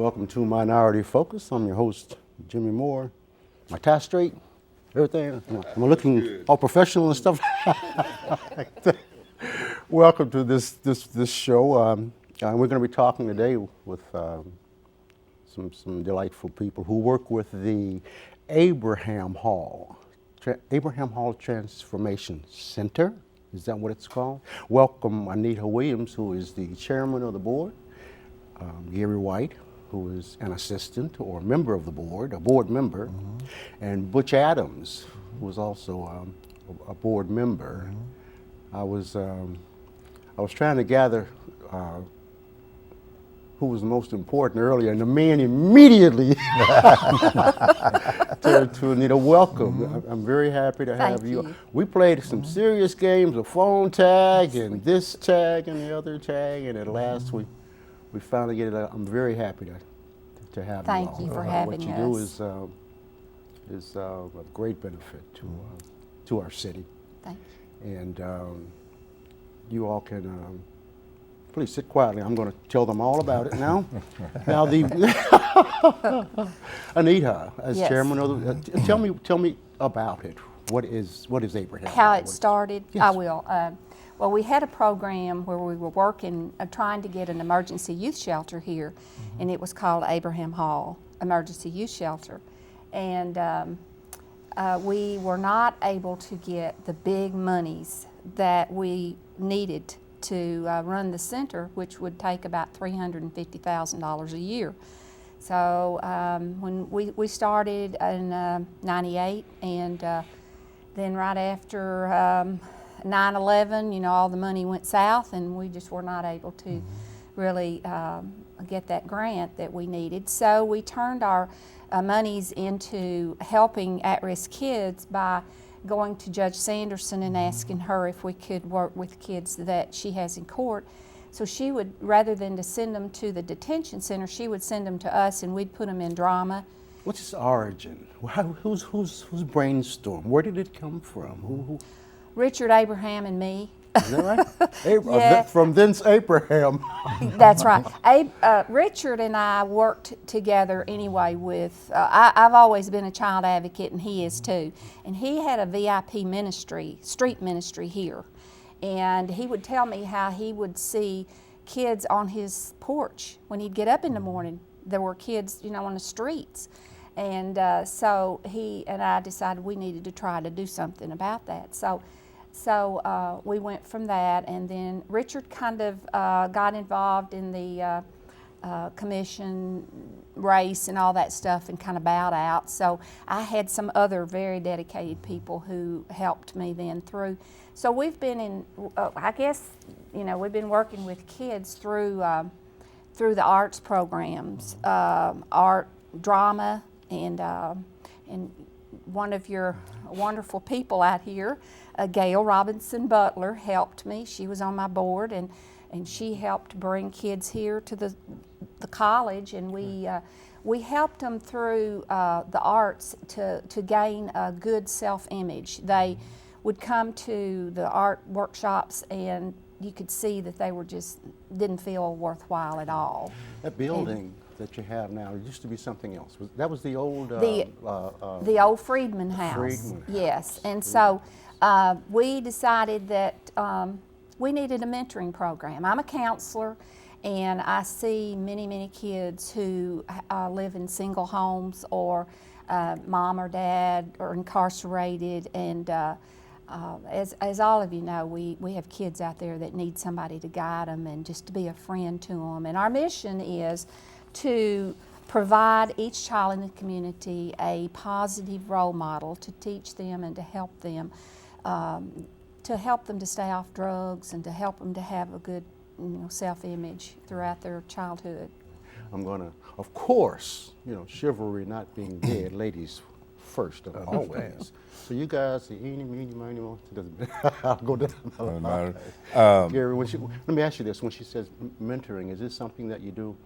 Welcome to Minority Focus. I'm your host, Jimmy Moore. My tie straight, everything. I'm looking all professional and stuff. Welcome to this show. We're going to be talking today with some delightful people who work with the Abraham Hall Transformation Center. Is that what it's called? Welcome Anita Williams, who is the chairman of the board. Gary White, who is an assistant or a member of the board, a board member, and Butch Adams, who is also a board member. I was trying to gather who was the most important earlier, and the man immediately to Anita, welcome. I'm very happy to have you. We played some serious games of phone tag and this tag and the other tag, and at last we finally get it out. I'm very happy to have you. Thank you for having us. What you do is of great benefit to our city. Thank you. And you all can please sit quietly. I'm going to tell them all about it now. Now, Anita, as chairman of the, tell me about it. What is Abraham? How it started? Yes. I will. Well, we had a program where we were working, trying to get an emergency youth shelter here, and it was called Abraham Hall Emergency Youth Shelter. And we were not able to get the big monies that we needed to run the center, which would take about $350,000 a year. So when we started in '98, and then right after 9/11, all the money went south, and we just were not able to really get that grant that we needed. So we turned our monies into helping at-risk kids by going to Judge Sanderson and asking her if we could work with kids that she has in court. So she would, rather than to send them to the detention center, she would send them to us, and we'd put them in drama. What's its origin? Who's brainstorm? Where did it come from? Who? Richard, Abraham, and me. Is that right? Yeah. From thence Abraham. That's right. Richard and I worked together anyway with, I've always been a child advocate, and he is too. And he had a VIP ministry, street ministry here. And he would tell me how he would see kids on his porch when he'd get up in the morning. There were kids, on the streets. And so he and I decided we needed to try to do something about that. So we went from that, and then Richard kind of got involved in the commission race and all that stuff, and kind of bowed out. So I had some other very dedicated people who helped me then through. So we've been in, I guess, we've been working with kids through the arts programs, art, drama, and one of your wonderful people out here, Gail Robinson Butler, helped me. She was on my board, and she helped bring kids here to the college, and we helped them through the arts to gain a good self-image. They would come to the art workshops, and you could see that they were didn't feel worthwhile at all. That building that you have now, it used to be something else. That was the old the old Friedman House. Yes, and so we decided that we needed a mentoring program. I'm a counselor, and I see many kids who live in single homes, or mom or dad are incarcerated, and as all of you know, we have kids out there that need somebody to guide them and just to be a friend to them. And our mission is to provide each child in the community a positive role model to teach them and to help them to stay off drugs, and to help them to have a good self-image throughout their childhood. I'm going to, of course, chivalry not being dead, ladies first always. So you guys, the eeny, meeny, miny, moe, I'll go down the line. Gary, let me ask you this. When she says mentoring, is this something that you do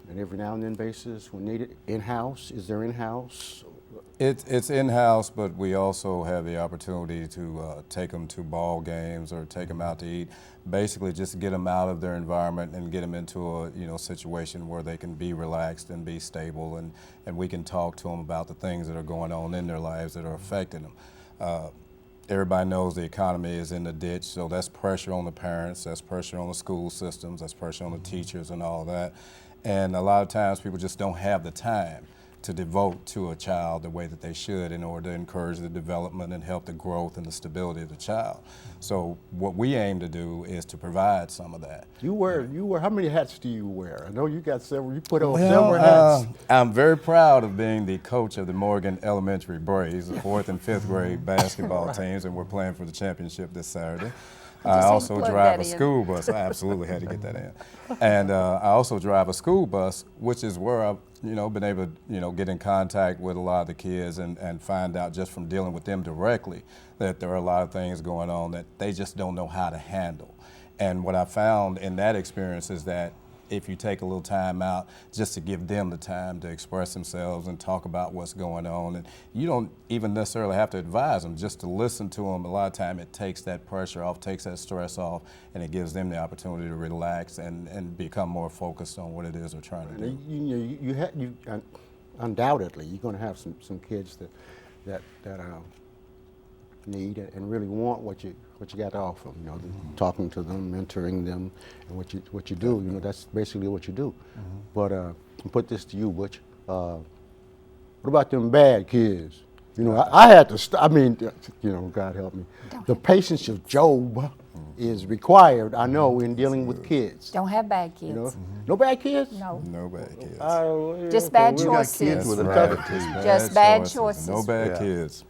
on every now and then basis when needed? In-house? Is there in-house? It's in-house, but we also have the opportunity to take them to ball games or take them out to eat. Basically, just get them out of their environment and get them into a situation where they can be relaxed and be stable, and we can talk to them about the things that are going on in their lives that are affecting them. Everybody knows the economy is in the ditch, so that's pressure on the parents, that's pressure on the school systems, that's pressure on the teachers and all that. And a lot of times people just don't have the time to devote to a child the way that they should in order to encourage the development and help the growth and the stability of the child. So what we aim to do is to provide some of that. You wear, how many hats do you wear? I know you got several, you put on several hats. I'm very proud of being the coach of the Morgan Elementary Braves, the 4th and 5th grade basketball teams, and we're playing for the championship this Saturday. I also drive a school bus. I absolutely had to get that in. And I also drive a school bus, which is where I've been able to get in contact with a lot of the kids and find out just from dealing with them directly that there are a lot of things going on that they just don't know how to handle. And what I found in that experience is that if you take a little time out just to give them the time to express themselves and talk about what's going on, and you don't even necessarily have to advise them, just to listen to them. A lot of time it takes that pressure off, takes that stress off, and it gives them the opportunity to relax and become more focused on what it is they're trying to do. Undoubtedly, you're going to have some kids that need and really want what you got to offer. Talking to them, mentoring them, and what you do. That's basically what you do. But I'll put this to you, Butch. What about them bad kids? I had to. God help me. The patience of Job is required. I know in dealing with kids. Don't have bad kids. No bad kids. No. No bad kids. Just bad we choices. got kids with Just bad choices. No bad kids.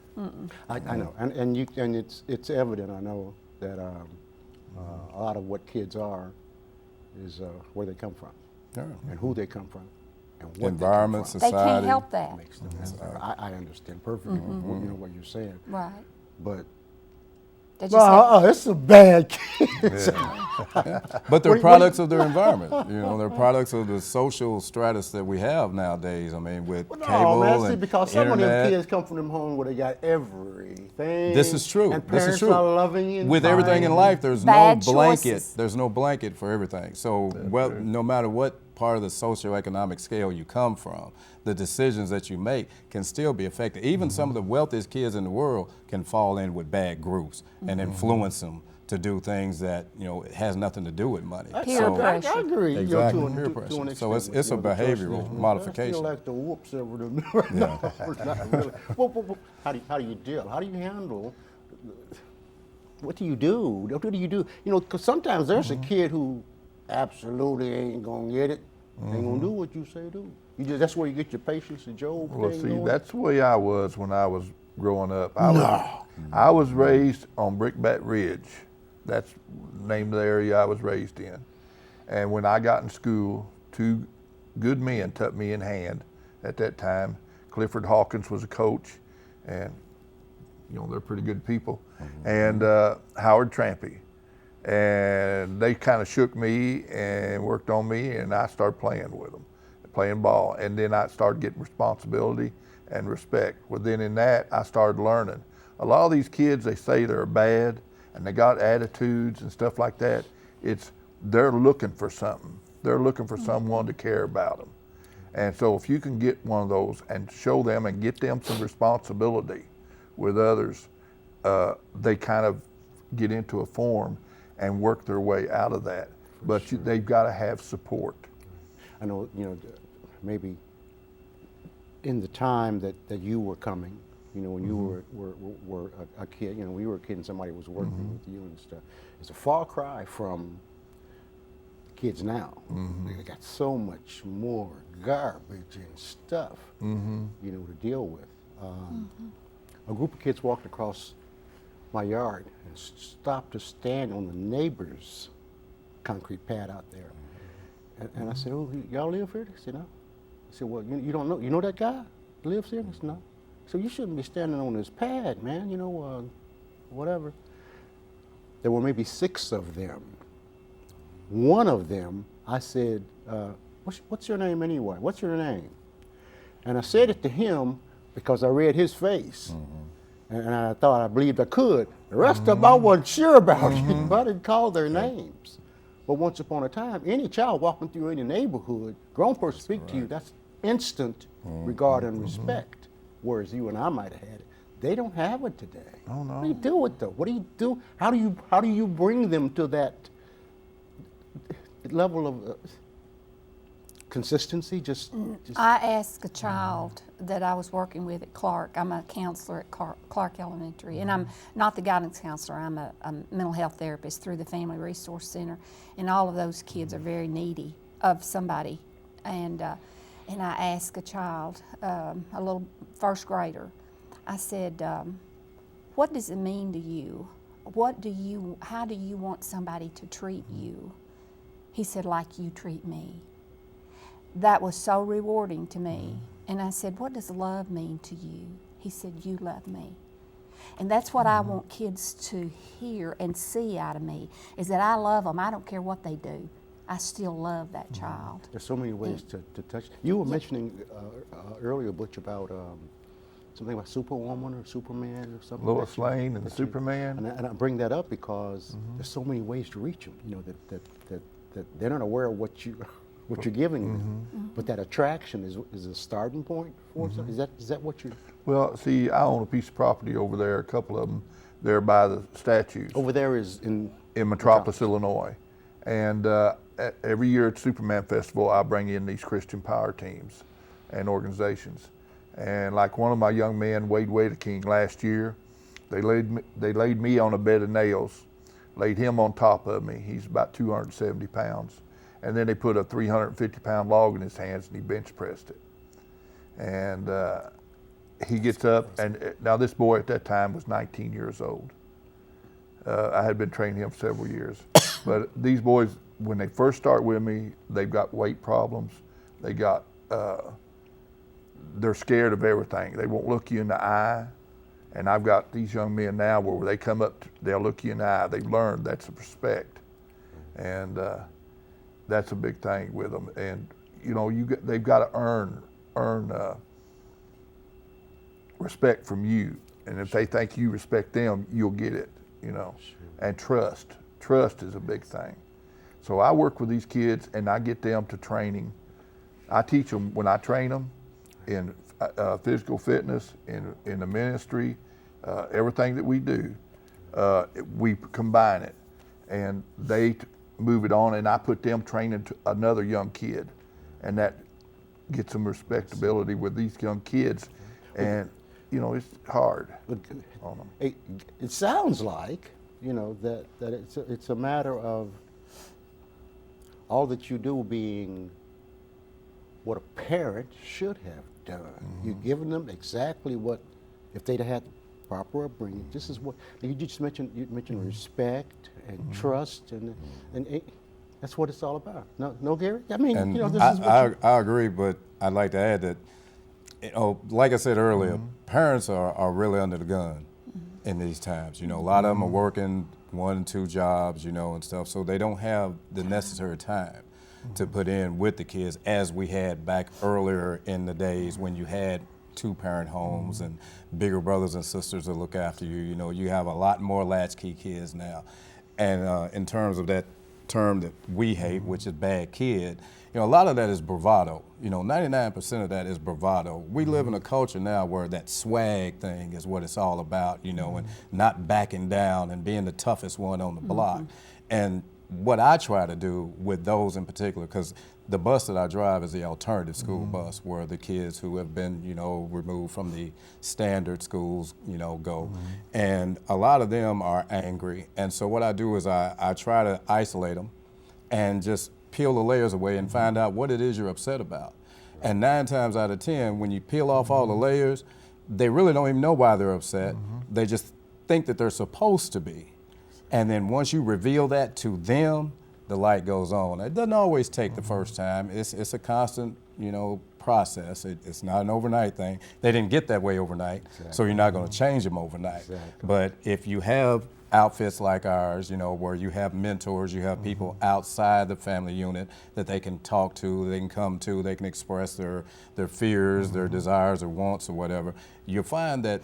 I know, and it's evident. I know that a lot of what kids are is where they come from, and who they come from, and what environment, they come from. society. They can't help that. Makes them I understand perfectly. What you're saying, Right. but They just have- it's a bad kid. But they're products of their environment. They're products of the social stratus that we have nowadays. I mean, with cable and because some of them internet. kids come from them homes where they got everything. This is true. And This parents is true. are loving and With everything in kind. life, there's Bad no blanket. choices. There's no blanket for everything. So, no matter what part of the socioeconomic scale you come from, the decisions that you make can still be affected. Even some of the wealthiest kids in the world can fall in with bad groups and influence them to do things that it has nothing to do with money. Peer pressure. I agree. Exactly. To an Peer pressure. extent, So it's a behavioral modification. I feel like the whoops over them. No, not really. Well, how do you deal? How do you handle? What do you do? What do you do? Because sometimes there's a kid who absolutely ain't gonna get it. Ain't gonna do what you say do. That's where you get your patience and Job. Well, thing see, going. that's the way I was when I was growing up. I was raised on Brickbat Ridge. That's the name of the area I was raised in. And when I got in school, two good men took me in hand at that time. Clifford Hawkins was a coach, and they're pretty good people. And Howard Trampy. And they kind of shook me and worked on me, and I started playing with them, playing ball. And then I started getting responsibility and respect. Well, then in that, I started learning. A lot of these kids, they say they're bad, and they got attitudes and stuff like that. They're looking for something. They're looking for someone to care about them. And so if you can get one of those and show them and get them some responsibility with others, they kind of get into a form and work their way out of that. But they've got to have support. I know, maybe in the time that you were coming, when you were a kid, when you were a kid and somebody was working with you and stuff, it's a far cry from kids now. They got so much more garbage and stuff, to deal with. A group of kids walked across my yard and stopped to stand on the neighbor's concrete pad out there. And I said, "Oh, y'all live here?" They said, "No." I said, "Well, you don't know? You know that guy lives here?" They said, "No." So you shouldn't be standing on this pad, man. Whatever. There were maybe 6 of them. One of them, I said, "What's your name anyway? What's your name?" And I said it to him, because I read his face. And I thought I believed I could. The rest of them I wasn't sure about. I didn't call their names. But once upon a time, any child walking through any neighborhood, grown person speak to you, that's instant regard and respect. Whereas you and I might have had it. They don't have it today. Oh, no. What do you do with them? What do you do? How do you bring them to that level of consistency? Just I asked a child that I was working with at Clark. I'm a counselor at Clark Elementary, and I'm not the guidance counselor. I'm a mental health therapist through the Family Resource Center, and all of those kids are very needy of somebody. And I asked a child, a little first grader, I said, what does it mean to you? How do you want somebody to treat you? He said, like you treat me. That was so rewarding to me. And I said, what does love mean to you? He said, you love me. And that's what I want kids to hear and see out of me, is that I love them. I don't care what they do. I still love that child. There's so many ways to touch. You were mentioning earlier, Butch, about something about Superwoman or Superman or something. Lois Lane and Superman. And I bring that up because there's so many ways to reach them. You know, that they're not aware of what you're giving them, but that attraction is a starting point for them. Is that what you? Well, see, I own a piece of property over there, a couple of them, there by the statues. Over there is in Metropolis, Illinois. And every year at Superman Festival, I bring in these Christian power teams and organizations. And like one of my young men, Wade Wadeking, last year, they laid me on a bed of nails, laid him on top of me. He's about 270 pounds. And then they put a 350-pound log in his hands and he bench pressed it. And he gets up, and now this boy at that time was 19 years old. I had been training him for several years. But these boys, when they first start with me, they've got weight problems. They got, they're scared of everything. They won't look you in the eye. And I've got these young men now where they come up, they'll look you in the eye. They've learned that's a respect. And that's a big thing with them. And you know, they've got to earn respect from you. And if they think you respect them, you'll get it, you know. And trust is a big thing. So I work with these kids and I get them to training. I teach them, when I train them in physical fitness, in the ministry, everything that we do, we combine it. And they move it on, and I put them training to another young kid. And that gets some respectability with these young kids. And, you know, it's hard on them. It sounds like, you know, that it's a matter of all that you do being what a parent should have done. You've given them exactly what, if they'd had the proper upbringing, this is what, you just mentioned respect and trust, and that's what it's all about. No, Gary? I mean, And you know, this is what I agree, but I'd like to add that, you know, like I said earlier, parents are really under the gun in these times. You know, a lot of them are working 1 and 2 jobs, you know, and stuff, so they don't have the necessary time to put in with the kids as we had back earlier in the days when you had 2-parent homes and bigger brothers and sisters to look after you. You know, you have a lot more latchkey kids now. And in terms of that term that we hate, which is bad kid, you know, a lot of that is bravado. You know, 99% of that is bravado. We live in a culture now where that swag thing is what it's all about, you know, and not backing down and being the toughest one on the block. And what I try to do with those in particular, because the bus that I drive is the alternative school bus, where the kids who have been, you know, removed from the standard schools, you know, go. And a lot of them are angry. And so what I do is I try to isolate them and just peel the layers away and find out what it is you're upset about. And 9 times out of 10, when you peel off all the layers, they really don't even know why they're upset. They just think that they're supposed to be. And then once you reveal that to them, the light goes on. It doesn't always take the first time. It's a constant, you know, process. It's not an overnight thing. They didn't get that way overnight, so you're not going to change them overnight. But if you have outfits like ours, where you have mentors, you have people outside the family unit that they can talk to, they can come to, they can express their fears, their desires or wants or whatever, you'll find that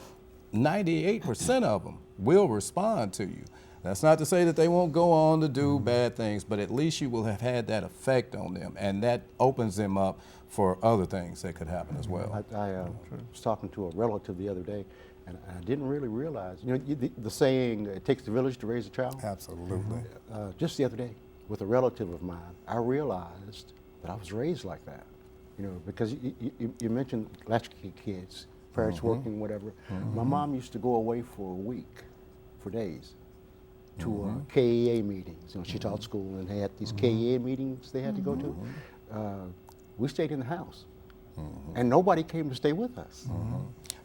98% of them will respond to you. That's not to say that they won't go on to do bad things, but at least you will have had that effect on them, and that opens them up for other things that could happen as well. I was talking to a relative the other day, and I didn't really realize, the saying, it takes a village to raise a child? Absolutely. Just the other day, with a relative of mine, I realized that I was raised like that. Because you mentioned latchkey kids, parents working, whatever. My mom used to go away for a week, for days, to KEA meetings. She taught school and they had these KEA meetings they had to go to. We stayed in the house, and nobody came to stay with us.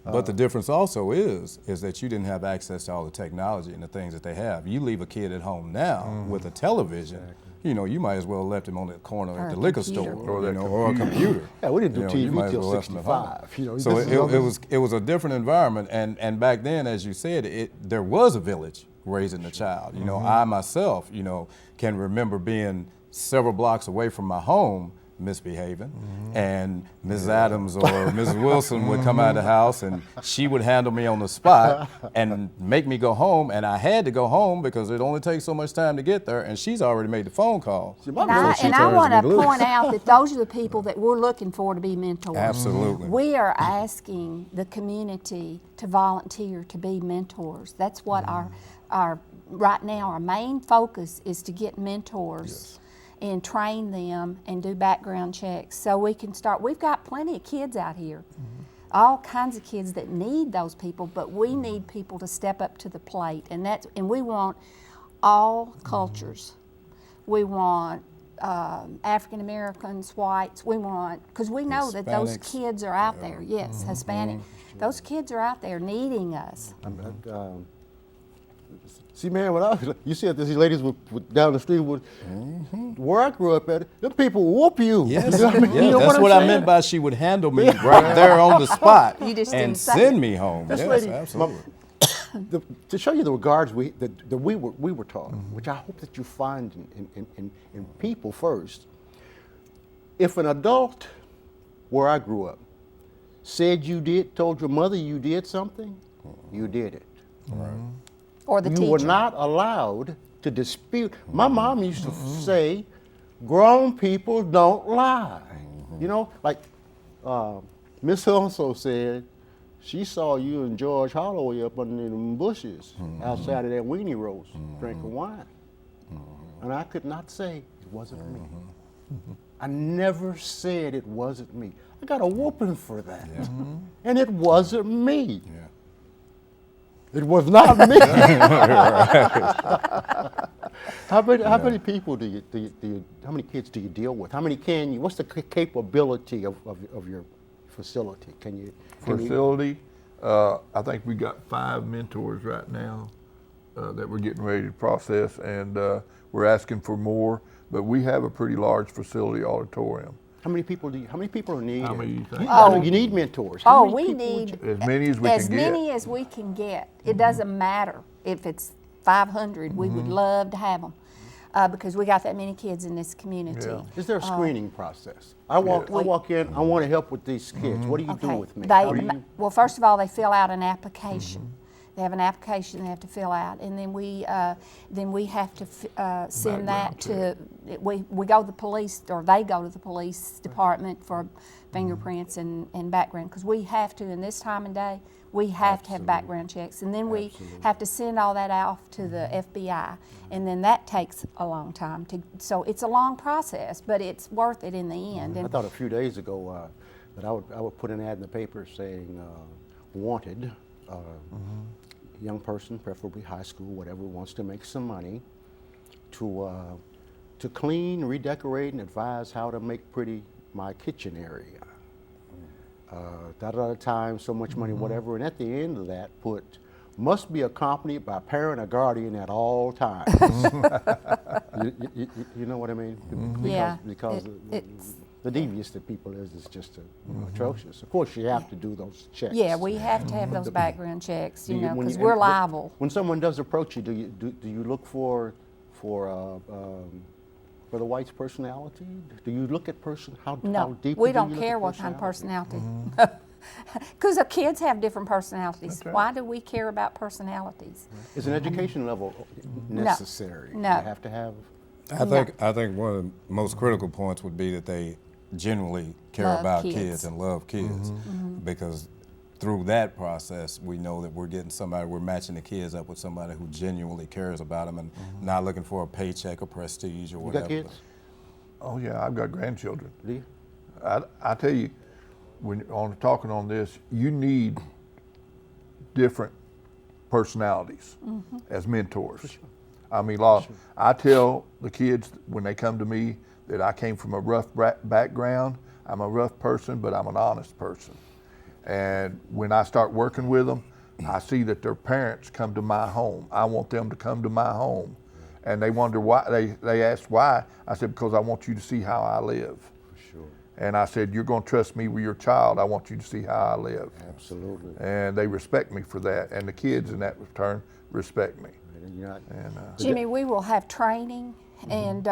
But the difference also is that you didn't have access to all the technology and the things that they have. You leave a kid at home now with a television, you might as well have left him on the corner at the liquor store, or a computer. Yeah, we didn't do TV you might as till well have left him at 65. home. So it was a different environment, and back then, as you said, there was a village raising the child. I myself, can remember being several blocks away from my home, misbehaving, and Mrs. Adams or Mrs. Wilson would come out of the house and she would handle me on the spot and make me go home, and I had to go home because it only takes so much time to get there, and she's already made the phone call. And I want to point out that those are the people that we're looking for to be mentors. Absolutely. We are asking the community to volunteer to be mentors. That's what our right now our main focus is, to get mentors. And train them and do background checks so we can start. We've got plenty of kids out here, all kinds of kids that need those people, but we need people to step up to the plate, and we want all cultures. We want African Americans, whites. We want, because we know that those kids are out there. Yes, Hispanic. Those kids are out there needing us. See, man, you see these ladies down the street where I grew up at, them people whoop you. Yes, you know what I mean? That's what I meant by she would handle me right there on the spot and send me home. This yes, lady, absolutely. To show you the regards we were taught, which I hope that you find in people first. If an adult where I grew up told your mother you did something, you did it. Right. Or the teacher. You were not allowed to dispute. My mom used to say, grown people don't lie. Like Miss So-and-so said, she saw you and George Holloway up under them bushes outside of that weenie roast drinking wine. And I could not say it wasn't me. I never said it wasn't me. I got a whooping for that. And it wasn't me. Yeah. It was not me. How many people how many kids do you deal with? How many what's the capability of your facility? Facility, I think we got 5 mentors right now that we're getting ready to process, and we're asking for more, but we have a pretty large facility auditorium. How many people are needed? How many do you think? You need mentors. We need as many as we can get. As many as we can get. It doesn't matter if it's 500. We would love to have them because we got that many kids in this community. Yeah. Is there a screening process? I walk in. I want to help with these kids. What do you do with me? Well, first of all, they fill out an application. They have an application they have to fill out, and then we have to send that to, we go to the police, or they go to the police department for fingerprints and background, because we have to, in this time and day, we have to have background checks, and then we have to send all that off to the FBI, and then that takes a long time. So it's a long process, but it's worth it in the end. I thought a few days ago that I would put an ad in the paper saying wanted. Young person, preferably high school, whatever, wants to make some money to clean, redecorate, and advise how to make pretty my kitchen area. Da time, so much money, whatever, and at the end of that put, must be accompanied by a parent or guardian at all times. you know what I mean? Yeah. Because The devious that people is just atrocious. Of course, you have to do those checks. Yeah, we have to have those background checks, Do you- when because you- we're and liable. When someone does approach you, do you look for the white's personality? Do you look at how No, deeply we do don't you look care at what kind of personality. Mm-hmm. Because the kids have different personalities. That's right. Why do we care about personalities? Is an education level necessary? No. You have to have. I think one of the most critical points would be that they genuinely care Love about kids. kids and love kids, because through that process, we know that we're getting somebody, we're matching the kids up with somebody who genuinely cares about them and not looking for a paycheck or prestige or You whatever. got kids? Oh yeah, I've got grandchildren. Do you? I tell you, when on talking on this, you need different personalities as mentors. I mean, I tell the kids when they come to me that I came from a rough background. I'm a rough person, but I'm an honest person. And when I start working with them, I see that their parents come to my home. I want them to come to my home. And they wonder why, they ask why. I said, because I want you to see how I live. For sure. And I said, you're going to trust me with your child. I want you to see how I live. Absolutely. And they respect me for that. And the kids in that return respect me. And you're not, Jimmy, we will have training, and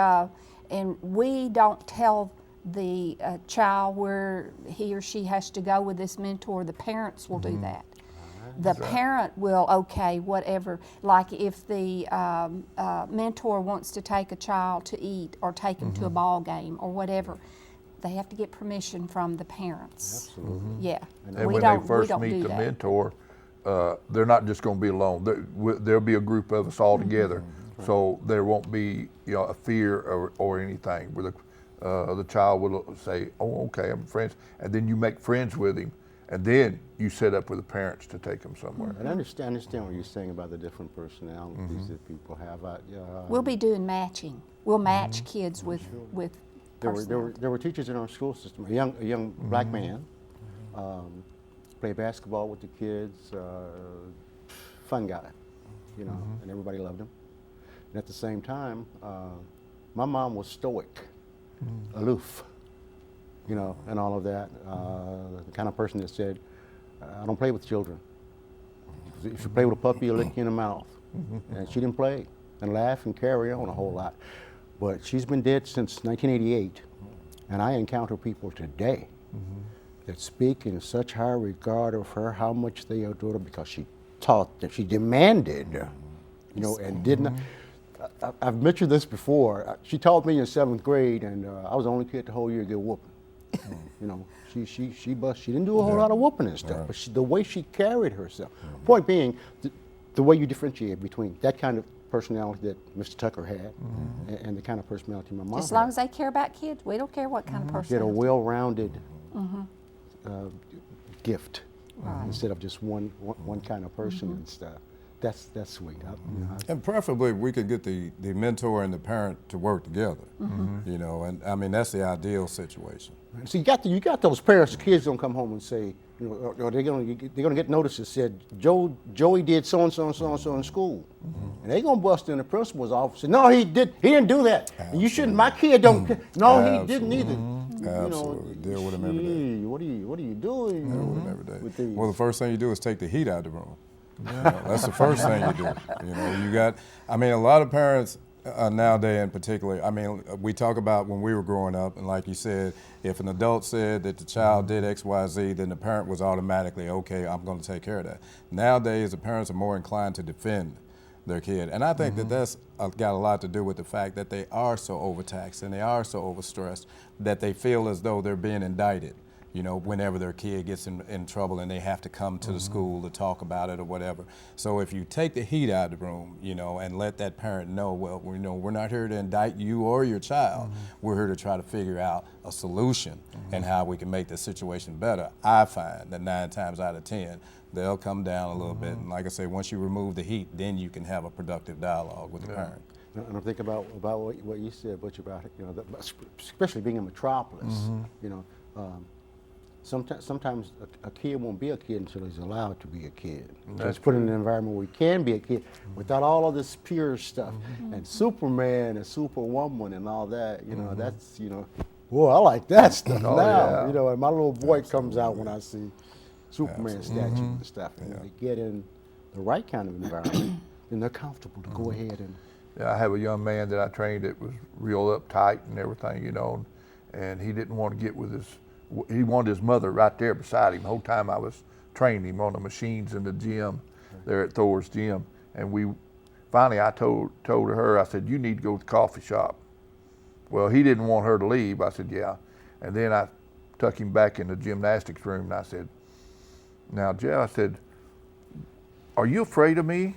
we don't tell the child where he or she has to go with this mentor. The parents will do that. The parent will okay whatever. Like if the mentor wants to take a child to eat or take him to a ball game or whatever, they have to get permission from the parents. absolutely. Yeah, And we when don't they first do meet the that. mentor, they're not just going to be alone. There'll be a group of us all together, so there won't be a fear or anything. Where the child will say, "Oh, okay, I'm friends," and then you make friends with him, and then you set up with the parents to take him somewhere. And I understand what you're saying about the different personalities that people have. We'll be doing matching. We'll match kids with There personality. were teachers in our school system. A young black man played basketball with the kids. Fun guy, and everybody loved him. And at the same time, my mom was stoic, aloof, and all of that. The kind of person that said, "I don't play with children. If you play with a puppy, you'll lick you in the mouth." And she didn't play and laugh and carry on a whole lot. But she's been dead since 1988, and I encounter people today that speak in such high regard of her, how much they adore her, because she taught them, she demanded, and did not. I've mentioned this before. She taught me in 7th grade, and I was the only kid the whole year to get whooping. She didn't do a whole lot of whooping and stuff, but the way she carried herself. Point being, the way you differentiate between that kind of personality that Mr. Tucker had and the kind of personality my mom As long had. as they care about kids, we don't care what kind of Get a personality. well-rounded gift Right. instead of just one kind of person and stuff. That's sweet. And preferably, we could get the mentor and the parent to work together. And I mean that's the ideal situation. So you got those parents. The kids gonna come home and say, or they're gonna get notice that said Joey did so and so and so and so in school, and they gonna bust in the principal's office. And, no, he didn't do that. And you shouldn't. My kid don't. No, he didn't either. Absolutely. Deal with him every day. Gee, what are you doing? Deal with him every day. with these? Well, the first thing you do is take the heat out of the room. That's the first thing you do. A lot of parents nowadays in particular, we talk about when we were growing up, and like you said, if an adult said that the child did X, Y, Z, then the parent was automatically, okay, I'm going to take care of that. Nowadays, the parents are more inclined to defend their kid. And I think that that's got a lot to do with the fact that they are so overtaxed and they are so overstressed that they feel as though they're being indicted. Whenever their kid gets in trouble and they have to come to the school to talk about it or whatever. So if you take the heat out of the room, and let that parent know, well, we're not here to indict you or your child. We're here to try to figure out a solution and how we can make the situation better. I find that 9 times out of 10, they'll come down a little bit. And like I say, once you remove the heat, then you can have a productive dialogue with the parent. And I'm thinking about what you said, Butch, about especially being a metropolis. Sometimes a kid won't be a kid until he's allowed to be a kid. Just put in an environment where he can be a kid without all of this pure stuff and Superman and Superwoman and all that. That's Whoa, I like that stuff Oh, now. yeah. You know, and my little boy comes out when I see Superman statue Mm-hmm. and stuff. And when they get in the right kind of environment, then they're comfortable to Mm-hmm. go ahead and. Yeah, I have a young man that I trained that was real uptight and everything, you know, and he didn't want to get with he wanted his mother right there beside him the whole time I was training him on the machines in the gym, there at Thor's gym. And finally I told her, I said, you need to go to the coffee shop. Well, he didn't want her to leave. I said, yeah. And then I took him back in the gymnastics room and I said, now, Jeff, I said, are you afraid of me?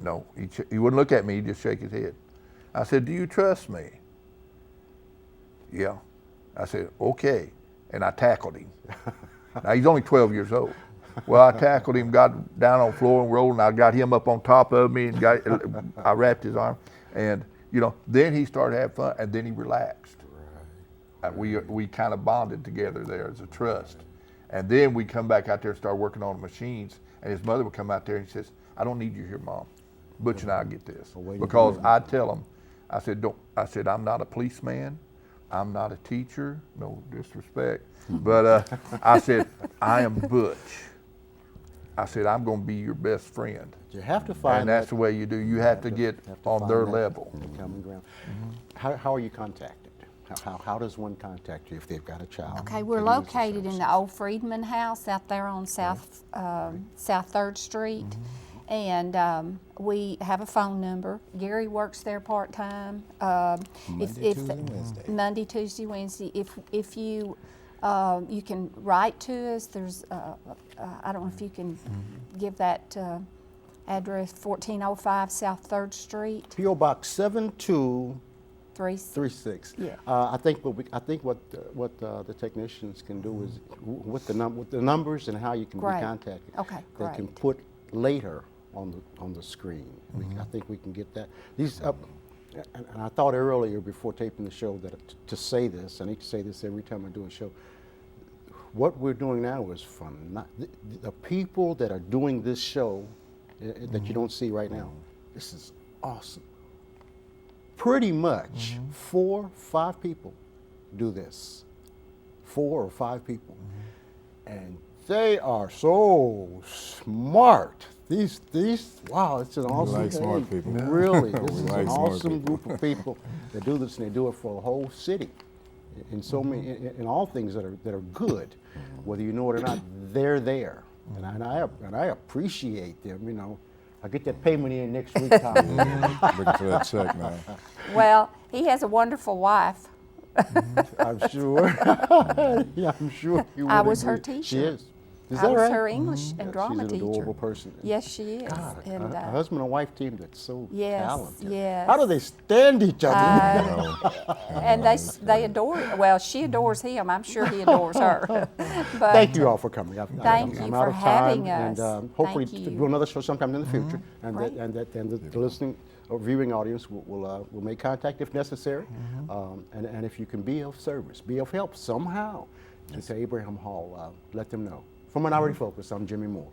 No, he wouldn't look at me, he'd just shake his head. I said, do you trust me? Yeah. I said, okay. And I tackled him. Now, he's only 12 years old. Well, I tackled him, got down on the floor and rolled, and I got him up on top of me, and I wrapped his arm. And, you know, then he started having fun, and then he relaxed. Right. We kind of bonded together there as a trust. And then we come back out there and start working on the machines, and his mother would come out there and he says, I don't need you here, Mom. Butch and I get this. Because I tell him, I said, I'm not a policeman, I'm not a teacher, no disrespect, but I said, I am Butch. I said, I'm going to be your best friend. You have to find and that's the way you do. You have to get on their level. The common ground. How are you contacted? How does one contact you if they've got a child? Okay, we're located in the old Friedman House out there on South 3rd Street. And we have a phone number. Gary works there part-time. Monday, Tuesday, Wednesday. Monday, Tuesday, Wednesday. If you you can write to us. There's I don't know if you can give that address, 1405 South 3rd Street. P.O. Box 7236. Yeah. I think what the technicians can do is with the numbers and how you can Great. be contacted. Okay, They great. can put later on the screen. I think we can get that. These and I thought earlier before taping the show that to say this, I need to say this every time I do a show. What we're doing now is fun. The people that are doing this show that you don't see right now, this is awesome. Pretty much 4 or 5 people do this. 4 or 5 people. And they are so smart. These wow, it's an awesome like smart people. Really, this is like an smart awesome people. group of people that do this, and they do it for a whole city. In so many, in all things that are good, whether you know it or not, they're there, and I appreciate them. You know, I get that payment in next week, Tom. Looking for that check now. Well, he has a wonderful wife. I'm sure. Yeah, I'm sure. You I would was her agree. teacher. She is. Is I that was right? her English and drama She's an teacher. adorable person. Yes, she is. God, And, a husband and wife team that's so yes, talented. yes. How do they stand each other? And they adore. Well, she adores him. I'm sure he adores her. But Thank you all for coming. Thank you I'm for out of time, having us. And hopefully Thank you. do another show sometime in the future, and Great. the listening or viewing audience will make contact if necessary, and if you can be of service, be of help somehow to Abraham Hall, let them know. For Minority Focus, I'm Jimmy Moore.